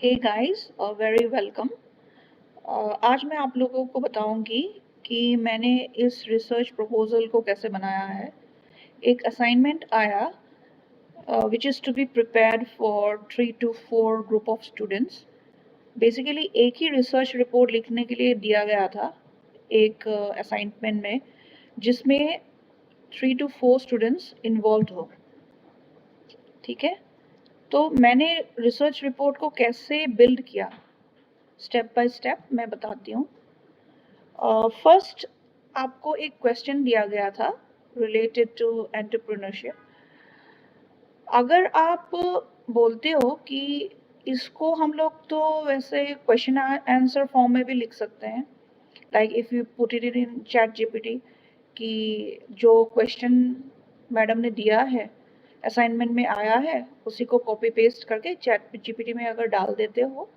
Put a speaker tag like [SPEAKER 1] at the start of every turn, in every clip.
[SPEAKER 1] Hey guys very welcome. आज मैं आप लोगों को बताऊंगी कि मैंने इस रिसर्च प्रपोजल को कैसे बनाया है। एक असाइनमेंट आया which is to be prepared for 3 to 4 group of students. Basically एक ही रिसर्च रिपोर्ट लिखने के लिए दिया गया था एक असाइनमेंट में, जिसमें 3 to 4 स्टूडेंट्स इन्वॉल्व हो। ठीक है, तो मैंने रिसर्च रिपोर्ट को कैसे बिल्ड किया, स्टेप बाय स्टेप मैं बताती हूँ। फर्स्ट आपको एक क्वेश्चन दिया गया था रिलेटेड टू एंटरप्रेन्योरशिप। अगर आप बोलते हो कि इसको हम लोग तो वैसे क्वेश्चन आंसर फॉर्म में भी लिख सकते हैं, like if you put it in chat GPT, कि जो क्वेश्चन मैडम ने दिया है असाइनमेंट में आया है उसी को कॉपी पेस्ट करके चैट जीपीटी में अगर डाल देते हो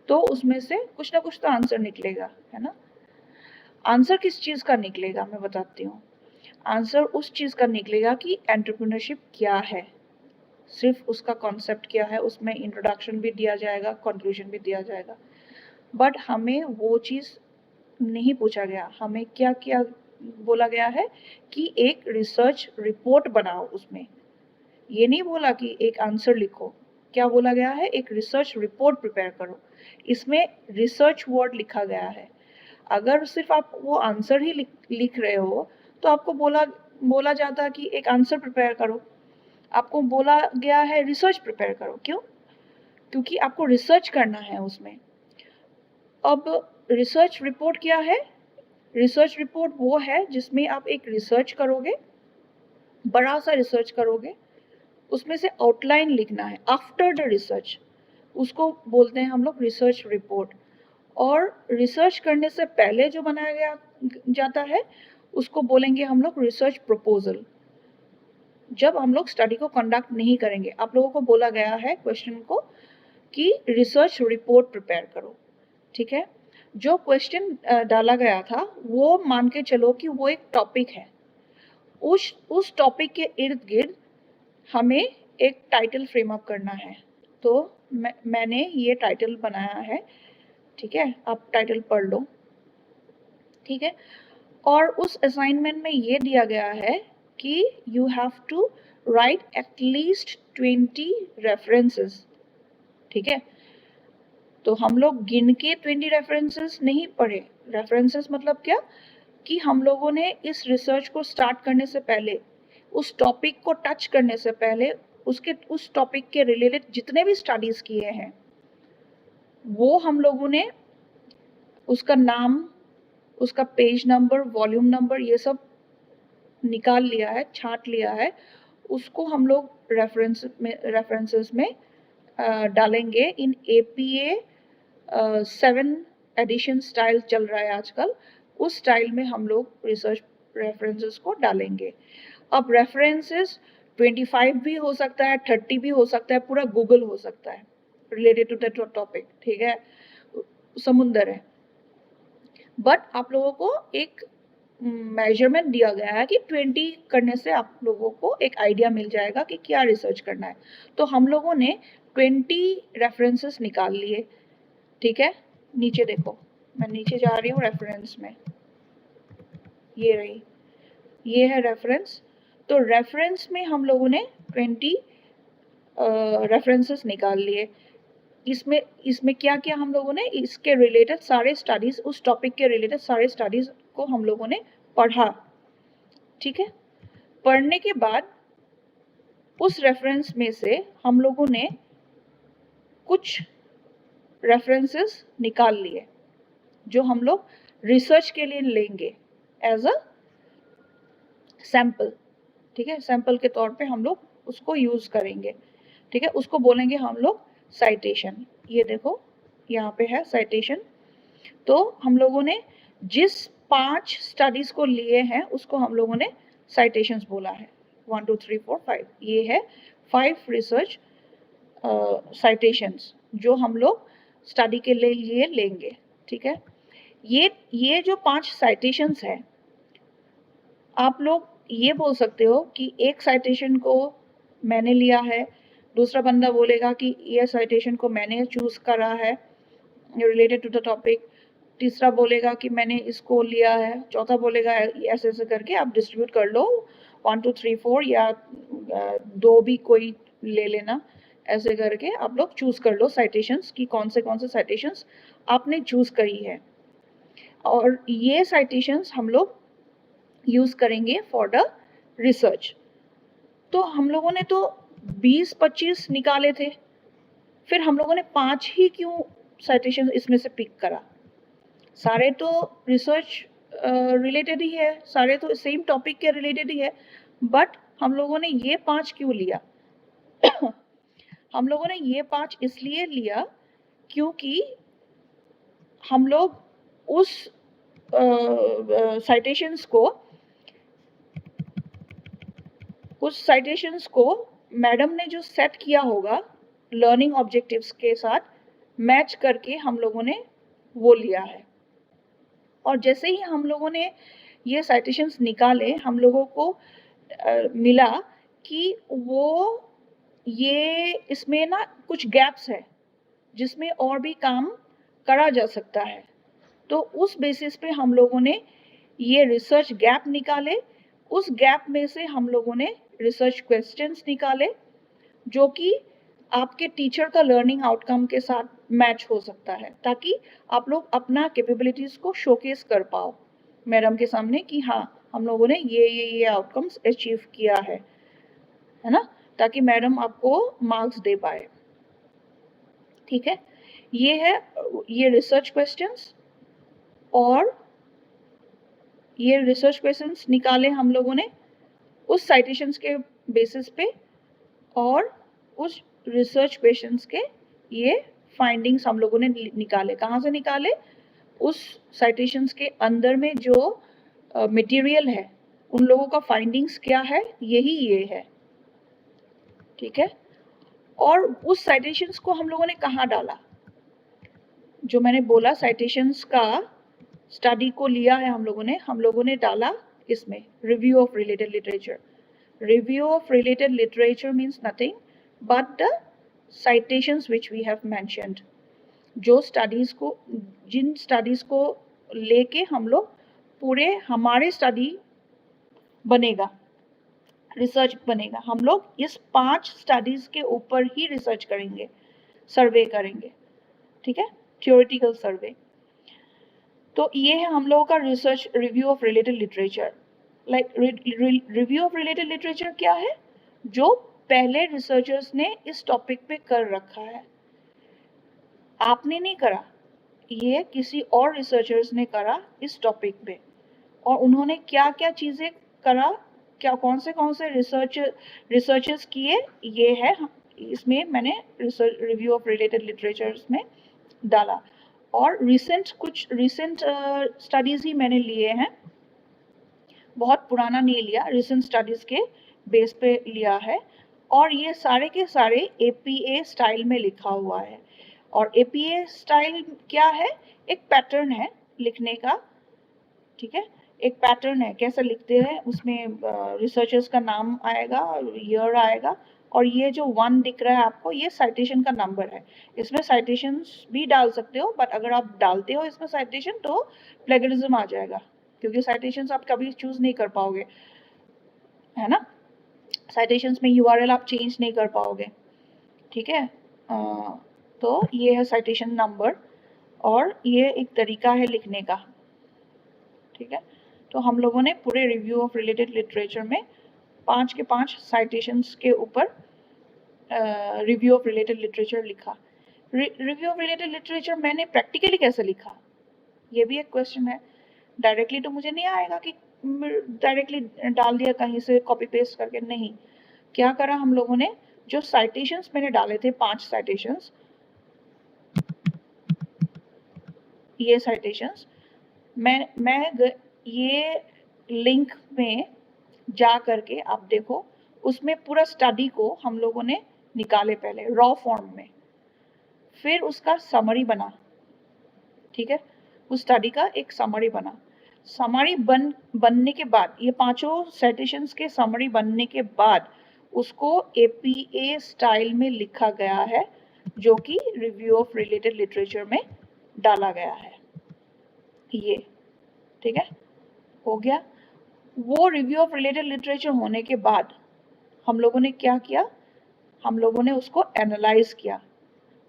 [SPEAKER 1] तो उसमें से कुछ ना कुछ तो आंसर निकलेगा, है ना। आंसर किस चीज़ का निकलेगा मैं बताती हूँ। आंसर उस चीज़ का निकलेगा कि एंटरप्रेन्योरशिप क्या है, सिर्फ उसका कॉन्सेप्ट क्या है। उसमें इंट्रोडक्शन भी दिया जाएगा, कंक्लूजन भी दिया जाएगा, बट हमें वो चीज़ नहीं पूछा गया। हमें क्या क्या बोला गया है कि एक रिसर्च रिपोर्ट बनाओ। उसमें ये नहीं बोला कि एक आंसर लिखो, क्या बोला गया है, एक रिसर्च रिपोर्ट प्रिपेयर करो। इसमें रिसर्च वर्ड लिखा गया है। अगर सिर्फ आप वो आंसर ही लिख रहे हो तो आपको बोला जाता कि एक आंसर प्रिपेयर करो। आपको बोला गया है रिसर्च प्रिपेयर करो। क्यों? क्योंकि आपको रिसर्च करना है उसमें। अब रिसर्च रिपोर्ट क्या है? रिसर्च रिपोर्ट वो है जिसमें आप एक रिसर्च करोगे, बड़ा सा रिसर्च करोगे, उसमें से आउटलाइन लिखना है आफ्टर द रिसर्च, उसको बोलते हैं हम लोग रिसर्च रिपोर्ट। और रिसर्च करने से पहले जो बनाया गया जाता है उसको बोलेंगे हम लोग रिसर्च प्रपोजल। जब हम लोग स्टडी को कंडक्ट नहीं करेंगे, आप लोगों को बोला गया है क्वेश्चन को कि रिसर्च रिपोर्ट प्रिपेयर करो। ठीक है, जो क्वेश्चन डाला गया था वो मान के चलो कि वो एक टॉपिक है। उस टॉपिक के इर्द गिर्द हमें एक टाइटल फ्रेम अप करना है। तो मैंने ये टाइटल बनाया है। ठीक है, आप टाइटल पढ़ लो। ठीक है, और उस असाइनमेंट में ये दिया गया है कि you have to write at least 20 references. ठीक है, तो हम लोग गिन के 20 रेफरेंसेस नहीं पढ़े। रेफरेंसेस मतलब क्या, कि हम लोगों ने इस रिसर्च को स्टार्ट करने से पहले, उस टॉपिक को टच करने से पहले, उस टॉपिक के रिलेटेड जितने भी स्टडीज किए हैं वो हम लोगों ने उसका नाम, उसका पेज नंबर, वॉल्यूम नंबर, ये सब निकाल लिया है, छांट लिया है। उसको हम लोग रेफरेंसेस में डालेंगे इन APA 7 एडिशन स्टाइल चल रहा है आजकल। उस स्टाइल में हम लोग रिसर्च रेफरेंसेस को डालेंगे। अब रेफरेंसेस 25 भी हो सकता है, 30 भी हो सकता है, पूरा गूगल हो सकता है रिलेटेड टू दैट टॉपिक। ठीक है, समुंदर है। बट आप लोगों को एक मेजरमेंट दिया गया है कि 20 करने से आप लोगों को एक आइडिया मिल जाएगा कि क्या रिसर्च करना है। तो हम लोगों ने 20 रेफरेंसेस निकाल लिए। ठीक है, नीचे देखो, मैं नीचे जा रही हूँ रेफरेंस में, ये रही, ये है रेफरेंस। तो रेफरेंस में हम लोगों ने 20 रेफरेंसेस निकाल लिए। इसमें क्या किया हम लोगों ने, इसके रिलेटेड सारे स्टडीज, उस टॉपिक के रिलेटेड सारे स्टडीज को हम लोगों ने पढ़ा। ठीक है, पढ़ने के बाद उस रेफरेंस में से हम लोगों ने कुछ रेफरेंसेस निकाल लिए जो हम लोग रिसर्च के लिए लेंगे एज अ सैंपल। ठीक है, सैंपल के तौर पे हम लोग उसको यूज करेंगे। ठीक है, उसको बोलेंगे हम लोग साइटेशन। ये देखो यहाँ पे है साइटेशन। तो हम लोगों ने जिस 5 स्टडीज को लिए हैं उसको हम लोगों ने साइटेशंस बोला है। 1 2 3 4 5, ये है 5 रिसर्च साइटेशंस जो हम लोग स्टडी के लिए लेंगे। ठीक है, ये जो 5 साइटेशंस है, आप लोग ये बोल सकते हो कि एक साइटेशन को मैंने लिया है, दूसरा बंदा बोलेगा कि ये साइटेशन को मैंने चूज करा है रिलेटेड टू द टॉपिक, तीसरा बोलेगा कि मैंने इसको लिया है, चौथा बोलेगा ऐसे ऐसे करके आप डिस्ट्रीब्यूट कर लो 1 2 3 4 या 2 भी कोई ले लेना, ऐसे करके आप लोग चूज कर लो साइटेशंस की कौन से साइटेशंस आपने चूज करी है। और ये साइटेशंस हम लोग यूज करेंगे फॉर द रिसर्च। तो हम लोगों ने तो 20-25 निकाले थे, फिर हम लोगों ने 5 ही क्यों साइटेशन इसमें से पिक करा? सारे तो रिसर्च रिलेटेड ही है, सारे तो सेम टॉपिक के रिलेटेड ही है, बट हम लोगों ने ये 5 क्यों लिया? हम लोगों ने ये 5 इसलिए लिया क्योंकि हम लोग उस साइटेशंस को मैडम ने जो सेट किया होगा लर्निंग ऑब्जेक्टिव्स के साथ मैच करके हम लोगों ने वो लिया है। और जैसे ही हम लोगों ने ये साइटेशंस निकाले, हम लोगों को मिला कि वो ये इसमें ना कुछ गैप्स है जिसमें और भी काम करा जा सकता है। तो उस बेसिस पे हम लोगों ने ये रिसर्च गैप निकाले, उस गैप में से हम लोगों ने रिसर्च क्वेश्चंस निकाले जो कि आपके टीचर का लर्निंग आउटकम के साथ मैच हो सकता है, ताकि आप लोग अपना कैपेबिलिटीज को शोकेस कर पाओ मैडम के सामने कि हाँ हम लोगों ने ये आउटकम्स अचीव किया है ना, ताकि मैडम आपको मार्क्स दे पाए। ठीक है, ये है ये रिसर्च क्वेश्चंस, और ये रिसर्च क्वेश्चंस निकाले हम लोगों ने उस साइटेशंस के बेसिस पे, और उस रिसर्च क्वेश्चंस के ये फाइंडिंग्स हम लोगों ने निकाले। कहाँ से निकाले? उस साइटेशंस के अंदर में जो मटेरियल है उन लोगों का फाइंडिंग्स क्या है, यही ये है। ठीक है, और उस साइटेशंस को हम लोगों ने कहाँ डाला? जो मैंने बोला साइटेशंस का स्टडी को लिया है हम लोगों ने डाला इसमें review of related literature. Review of related literature means nothing but the citations which we have mentioned. जो स्टडीज को, जिन स्टडीज को लेके हम लोग पूरे हमारे स्टडी बनेगा, रिसर्च बनेगा, हम लोग इस 5 स्टडीज के ऊपर ही रिसर्च करेंगे, सर्वे करेंगे। ठीक है, थ्योरेटिकल सर्वे। तो ये है हम लोगों का research review of related literature. Review of related literature क्या है? जो पहले रिसर्चर्स ने इस टॉपिक पे कर रखा है, आपने नहीं करा, ये किसी और रिसर्चर्स ने करा इस टॉपिक पे, और उन्होंने क्या क्या चीजें करा, क्या कौन से रिसर्चर्स किए, ये है इसमें मैंने research review of related literatures में डाला। और कुछ रिसेंट स्टडीज ही मैंने लिए हैं, बहुत पुराना नहीं लिया, रिसेंट स्टडीज के बेस पे लिया है, और ये सारे के सारे एपीए स्टाइल में लिखा हुआ है। और एपीए स्टाइल क्या है? एक पैटर्न है लिखने का। ठीक है, एक पैटर्न है, कैसे लिखते हैं, उसमें रिसर्चर्स का नाम आएगा, ईयर आएगा, और ये जो 1 दिख रहा है आपको, ये साइटेशन का नंबर है। इसमें साइटेशंस भी डाल सकते हो, बट अगर आप डालते हो इसमें साइटेशन तो प्लेगरिज्म आ जाएगा, क्योंकि साइटेशंस आप कभी चूज नहीं कर पाओगे, है ना। साइटेशंस में यूआरएल आप चेंज नहीं कर पाओगे। ठीक है, तो ये है साइटेशन नंबर, और ये एक तरीका है लिखने का। ठीक है, तो हम लोगों ने पूरे रिव्यू ऑफ रिलेटेड लिटरेचर में 5 के 5 साइटेशंस के ऊपर रिव्यू ऑफ रिलेटेड लिटरेचर लिखा। रिव्यू ऑफ रिलेटेड लिटरेचर मैंने प्रैक्टिकली कैसे लिखा, ये भी एक क्वेश्चन है। डायरेक्टली तो मुझे नहीं आएगा कि डायरेक्टली डाल दिया कहीं से कॉपी पेस्ट करके, नहीं। क्या करा हम लोगों ने, जो साइटेशंस मैंने डाले थे 5 साइटेशंस, ये साइटेशंस मैं ये लिंक में जा करके आप देखो, उसमें पूरा स्टडी को हम लोगों ने निकाले पहले रॉ फॉर्म में, फिर उसका समरी बना। ठीक है, उस स्टडी का एक समरी बना। समरी बनने के बाद, ये 5 साइटेशंस के समरी बनने के बाद उसको APA स्टाइल में लिखा गया है, जो कि रिव्यू ऑफ रिलेटेड लिटरेचर में डाला गया है। ये ठीक है, हो गया। वो रिव्यू ऑफ रिलेटेड लिटरेचर होने के बाद हम लोगों ने क्या किया, हम लोगों ने उसको एनालाइज किया।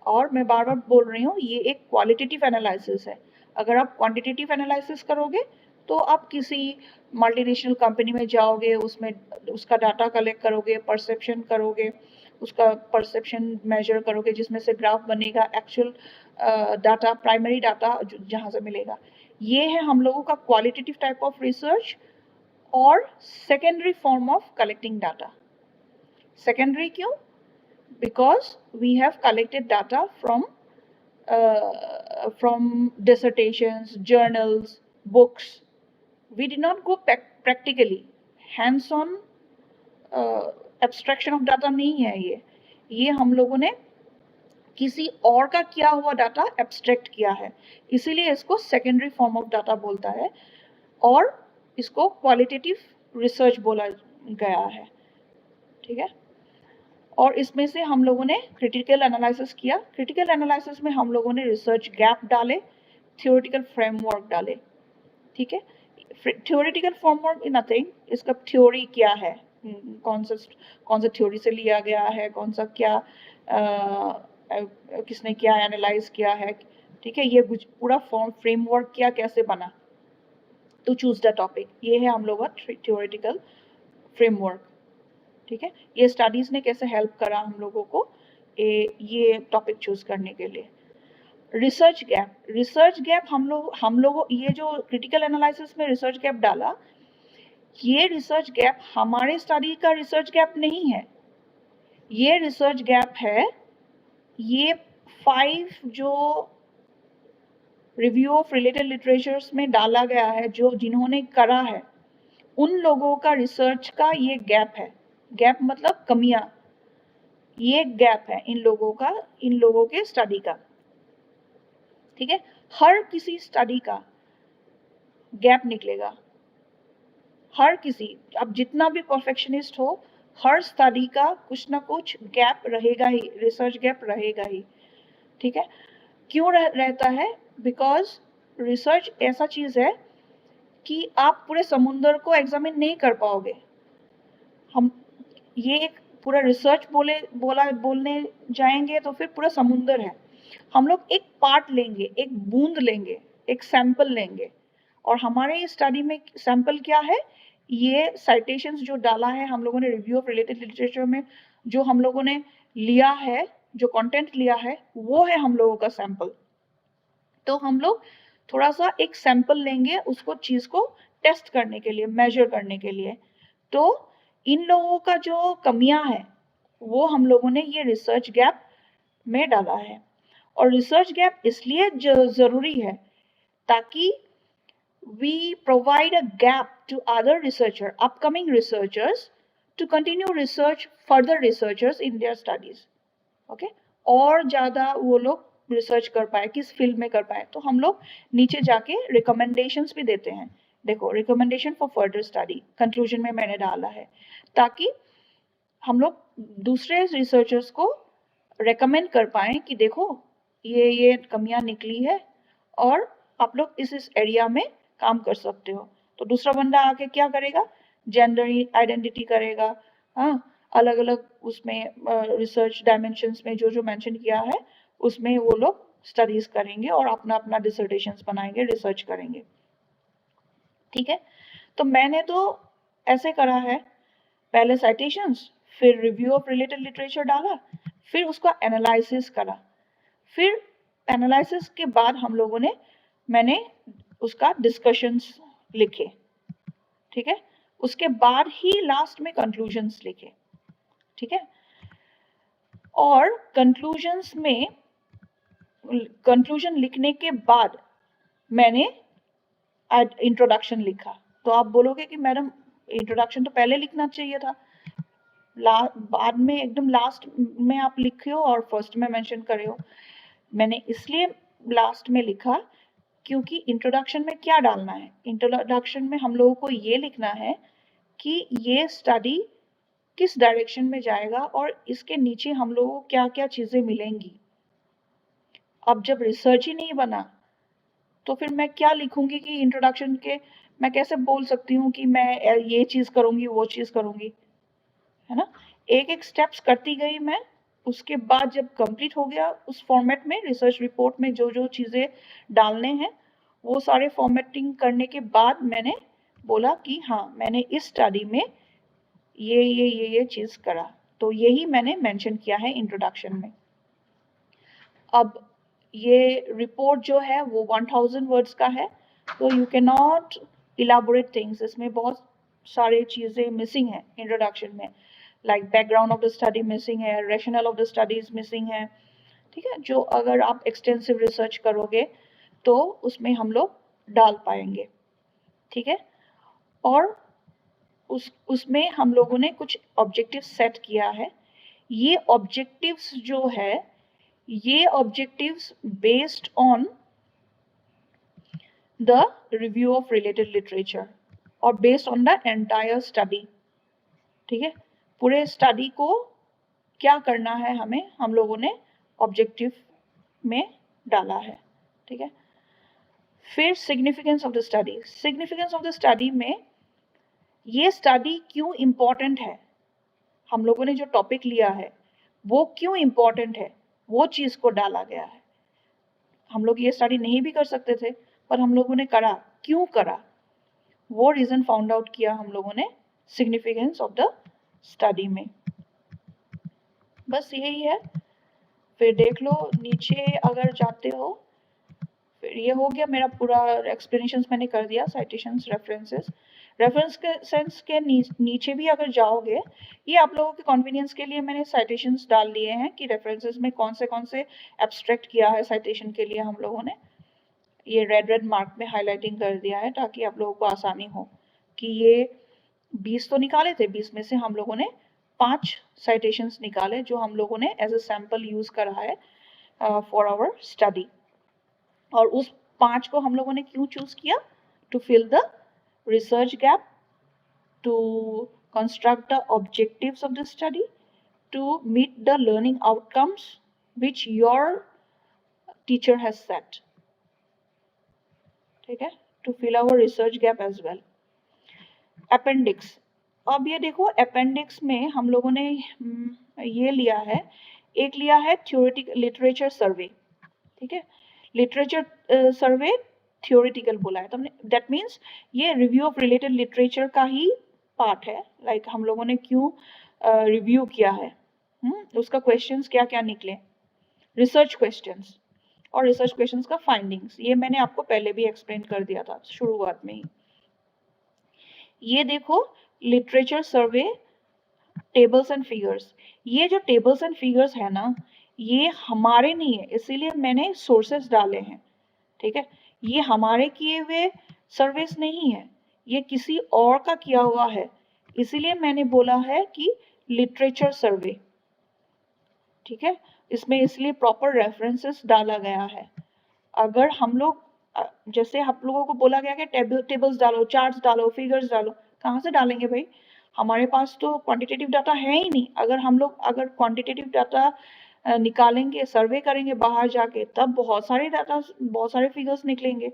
[SPEAKER 1] और मैं बार बार बोल रही हूँ, ये एक क्वालिटेटिव एनालिसिस है। अगर आप क्वांटिटेटिव एनालिसिस करोगे तो आप किसी मल्टीनेशनल कंपनी में जाओगे, उसमें उसका डाटा कलेक्ट करोगे, परसेप्शन करोगे, उसका परसेप्शन मेजर करोगे, जिसमें से ग्राफ बनेगा, एक्चुअल डाटा, प्राइमरी डाटा जहाँ से मिलेगा। ये है हम लोगों का क्वालिटेटिव टाइप ऑफ रिसर्च और secondary form of collecting data. Secondary क्यों? Because we have collected data from dissertations, journals, books. We did not go practically. Hands-on abstraction of data नहीं है ये हम लोगों ने किसी और का किया हुआ डाटा एब्स्ट्रैक्ट किया है, इसीलिए इसको सेकेंडरी फॉर्म ऑफ डाटा बोलता है और इसको क्वालिटेटिव रिसर्च बोला गया है। ठीक है, और इसमें से हम लोगों ने क्रिटिकल एनालिसिस किया। क्रिटिकल एनालिसिस में हम लोगों ने रिसर्च गैप डाले, थ्योरेटिकल फ्रेमवर्क डाले। ठीक है, थ्योरेटिकल फ्रेमवर्क इन नथिंग, इसका थ्योरी क्या है, कौन सा थ्योरी से लिया गया है, कौन सा क्या किसने क्या एनालाइज किया है। ठीक है, ये पूरा फ्रेमवर्क क्या कैसे बना, टू चूज द टॉपिक, ये है हम लोग का थ्योरेटिकल फ्रेमवर्क। ठीक है, ये स्टडीज ने कैसे हेल्प करा हम लोगों को ये टॉपिक चूज करने के लिए। रिसर्च गैप हम लोग ये जो क्रिटिकल एनालिसिस में रिसर्च गैप डाला, ये रिसर्च गैप हमारे स्टडी का रिसर्च गैप नहीं है, ये रिसर्च गैप है, ये 5 जो रिव्यू ऑफ रिलेटेड लिटरेचर्स में डाला गया है, जो जिन्होंने करा है, उन लोगों का रिसर्च का ये गैप है। गैप मतलब कमियां, ये गैप है इन लोगों के स्टडी का। ठीक है, हर किसी स्टडी का गैप निकलेगा, हर किसी, अब जितना भी परफेक्शनिस्ट हो, हर स्टडी का कुछ ना कुछ गैप रहेगा ही, रिसर्च गैप रहेगा ही। ठीक है, क्यों रहता है? बिकॉज रिसर्च ऐसा चीज है कि आप पूरे समुद्र को एग्जामिन नहीं कर पाओगे। हम ये एक पूरा रिसर्च बोलने जाएंगे तो फिर पूरा समुद्र है। हम लोग एक पार्ट लेंगे, एक बूंद लेंगे, एक सैंपल लेंगे, और हमारे स्टडी में सैंपल क्या है, ये साइटेशंस जो डाला है हम लोगों ने रिव्यू ऑफ रिलेटेड लिटरेचर में, जो हम लोगों ने लिया है, जो कंटेंट लिया है, वो है हम लोगों का सैंपल। तो हम लोग थोड़ा सा एक सैंपल लेंगे उसको, चीज को टेस्ट करने के लिए, मेजर करने के लिए। तो इन लोगों का जो कमियां है वो हम लोगों ने ये रिसर्च गैप में डाला है। और रिसर्च गैप इसलिए जरूरी है ताकि we provide a gap to other researcher, upcoming researchers, to continue research, further researchers in their studies. Okay, और ज्यादा वो लोग रिसर्च कर पाए, किस फील्ड में कर पाए। तो हम लोग नीचे जाके रिकमेंडेशंस भी देते हैं। देखो, recommendation for further study conclusion में मैंने डाला है, ताकि हम लोग दूसरे रिसर्चर्स को रेकमेंड कर पाए कि देखो ये कमियां निकली है और आप लोग इस एरिया में काम कर सकते हो। तो दूसरा बंदा आके क्या करेगा, जेंडर आइडेंटिटी करेगा, हाँ, अलग अलग उसमें रिसर्च डायमेंशंस में जो जो मेंशन किया है उसमें वो लोग स्टडीज करेंगे और अपना अपना डिसर्टेशंस बनाएंगे, रिसर्च करेंगे। ठीक है, तो मैंने तो ऐसे करा है, पहले साइटेशंस, फिर रिव्यू ऑफ रिलेटेड लिटरेचर डाला, फिर उसका एनालिसिस करा, फिर एनालिसिस के बाद मैंने उसका डिस्कशंस लिखे। ठीक है, उसके बाद ही लास्ट में कंक्लूजन्स लिखे। ठीक है, और कंक्लूजन लिखने के बाद मैंने इंट्रोडक्शन लिखा। तो आप बोलोगे कि मैडम इंट्रोडक्शन तो पहले लिखना चाहिए था, बाद में एकदम लास्ट में आप लिखे हो और फर्स्ट में मेंशन करे हो। मैंने इसलिए लास्ट में लिखा क्योंकि इंट्रोडक्शन में क्या डालना है, इंट्रोडक्शन में हम लोगों को ये लिखना है कि ये स्टडी किस डायरेक्शन में जाएगा और इसके नीचे हम लोगों को क्या क्या चीजें मिलेंगी। अब जब रिसर्च ही नहीं बना तो फिर मैं क्या लिखूंगी कि इंट्रोडक्शन के, मैं कैसे बोल सकती हूँ कि मैं ये चीज करूंगी वो चीज करूंगी, है ना। एक एक स्टेप्स करती गई मैं, उसके बाद जब कंप्लीट हो गया उस फॉर्मेट में, रिसर्च रिपोर्ट में जो जो चीजें डालने हैं वो सारे फॉर्मेटिंग करने के बाद मैंने बोला कि हाँ मैंने इस स्टडी में ये चीज करा। तो यही मैंने मेंशन किया है इंट्रोडक्शन में। अब ये रिपोर्ट जो है वो 1000 वर्ड्स का है, तो you can not elaborate things, इसमें बहुत सारे चीजें मिसिंग है इंट्रोडक्शन में, like background of the study missing है, rationale of the studies missing है, ठीक है, जो अगर आप एक्सटेंसिव रिसर्च करोगे तो उसमें हम लोग डाल पाएंगे, ठीक है। और उसमें हम लोगों ने कुछ ऑब्जेक्टिव सेट किया है। ये ऑब्जेक्टिव्स जो है, ये objectives based on the review of related literature और based on the entire study, ठीक है। पूरे स्टडी को क्या करना है हमें, हम लोगों ने ऑब्जेक्टिव में डाला है, ठीक है। फिर significance of the study, significance of the study में ये स्टडी क्यों इंपॉर्टेंट है, हम लोगों ने जो टॉपिक लिया है वो क्यों इंपॉर्टेंट है, वो चीज को डाला गया है। हम लोग ये स्टडी नहीं भी कर सकते थे पर हम लोगों ने करा, क्यों करा, वो रीजन फाउंड आउट किया हम लोगों ने सिग्निफिकेंस ऑफ द स्टडी में। बस यही है। फिर देख लो नीचे अगर जाते हो, फिर ये हो गया मेरा पूरा एक्सप्लेनेशन मैंने कर दिया, साइटेशंस, रेफरेंसेस। रेफरेंस के सेंस के नीचे भी अगर जाओगे, ये आप लोगों के कन्वीनियंस के लिए मैंने साइटेशंस डाल दिए हैं कि रेफरेंसेस में कौन से एब्स्ट्रैक्ट किया है साइटेशन के लिए हम लोगों ने, ये रेड मार्क में हाईलाइटिंग कर दिया है ताकि आप लोगों को आसानी हो कि ये 20 तो निकाले थे, 20 में से हम लोगों ने 5 साइटेशंस निकाले जो हम लोगों ने एज अ सैंपल यूज करा है फॉर आवर स्टडी। और उस 5 को हम लोगों ने क्यों चूज किया, to fill the research gap, to construct the objectives of the study, to meet the learning outcomes which your teacher has set, ठीक है, to fill our research gap as well. Appendix, अब ये देखो appendix में हम लोगों ने ये लिया है, एक लिया है थ्योरेटिकल लिटरेचर सर्वे, ठीक है, लिटरेचर सर्वे थ्योरेटिकल बोला है तो हमने, दैट मीन्स ये रिव्यू ऑफ रिलेटेड लिटरेचर का ही पार्ट है, लाइक हम लोगों ने क्यों रिव्यू किया है, उसका क्वेश्चंस क्या क्या निकले, रिसर्च क्वेश्चंस और रिसर्च क्वेश्चंस का फाइंडिंग्स, ये मैंने आपको पहले भी एक्सप्लेन कर दिया था शुरुआत में ही। ये देखो literature survey tables and figures, ये जो टेबल्स एंड फिगर्स है ना ये हमारे नहीं है, इसीलिए मैंने सोर्सेस डाले हैं, ठीक है, ये हमारे किए हुए सर्वेस नहीं है, ये किसी और का किया हुआ है, इसीलिए मैंने बोला है कि लिटरेचर सर्वे, ठीक है, इसमें इसलिए प्रॉपर रेफरेंसेस डाला गया है। अगर हम लोग जैसे आप लोगों को बोला गया कि टेबल्स डालो, चार्ट्स डालो, फिगर्स डालो, कहाँ से डालेंगे भाई, हमारे पास तो क्वांटिटेटिव डाटा है ही नहीं। अगर हम लोग अगर क्वांटिटेटिव डाटा निकालेंगे, सर्वे करेंगे बाहर जाके, तब बहुत सारे डाटा, बहुत सारे फिगर्स निकलेंगे।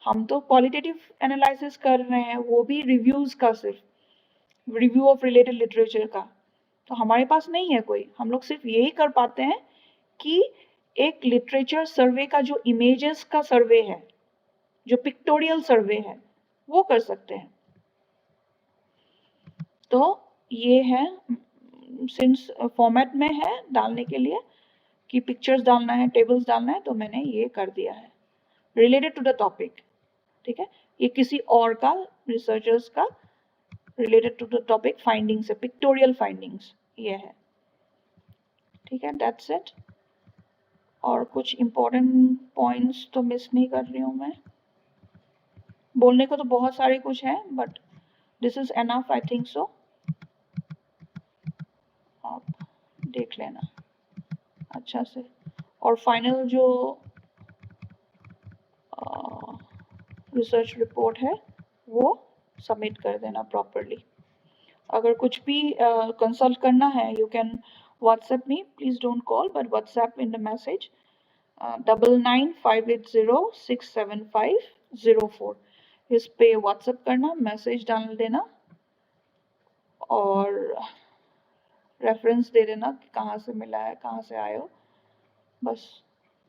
[SPEAKER 1] हम तो क्वालिटेटिव एनालिसिस कर रहे हैं, वो भी रिव्यूज का, सिर्फ रिव्यू ऑफ रिलेटेड लिटरेचर का, तो हमारे पास नहीं है कोई। हम लोग सिर्फ यही कर पाते हैं कि एक लिटरेचर सर्वे का जो इमेजेस का सर्वे है, जो पिक्टोरियल सर्वे है, वो कर सकते हैं। तो ये है, सिंस फॉर्मेट में है डालने के लिए कि पिक्चर्स डालना है, टेबल्स डालना है, तो मैंने ये कर दिया है रिलेटेड टू द टॉपिक, ठीक है, ये किसी और का, रिसर्चर्स का related to the topic findings है, पिक्टोरियल फाइंडिंग्स ये है, ठीक है, दैट्स इट। और कुछ इंपॉर्टेंट पॉइंट्स तो मिस नहीं कर रही हूँ मैं, बोलने को तो बहुत सारे कुछ है but this is enough, I think so, आप देख लेना अच्छा से। और फाइनल जो रिसर्च रिपोर्ट है वो सबमिट कर देना प्रॉपरली। अगर कुछ भी कंसल्ट करना है, you can WhatsApp me, please don't call but WhatsApp in the message 9958067504। इस पे व्हाट्सएप करना, मैसेज डाल देना और रेफरेंस दे देना कि कहाँ से मिला है, कहाँ से आए हो, बस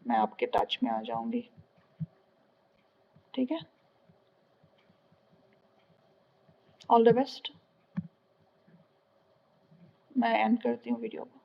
[SPEAKER 1] मैं आपके टच में आ जाऊंगी। ठीक है, ऑल द बेस्ट। मैं एंड करती हूँ वीडियो को।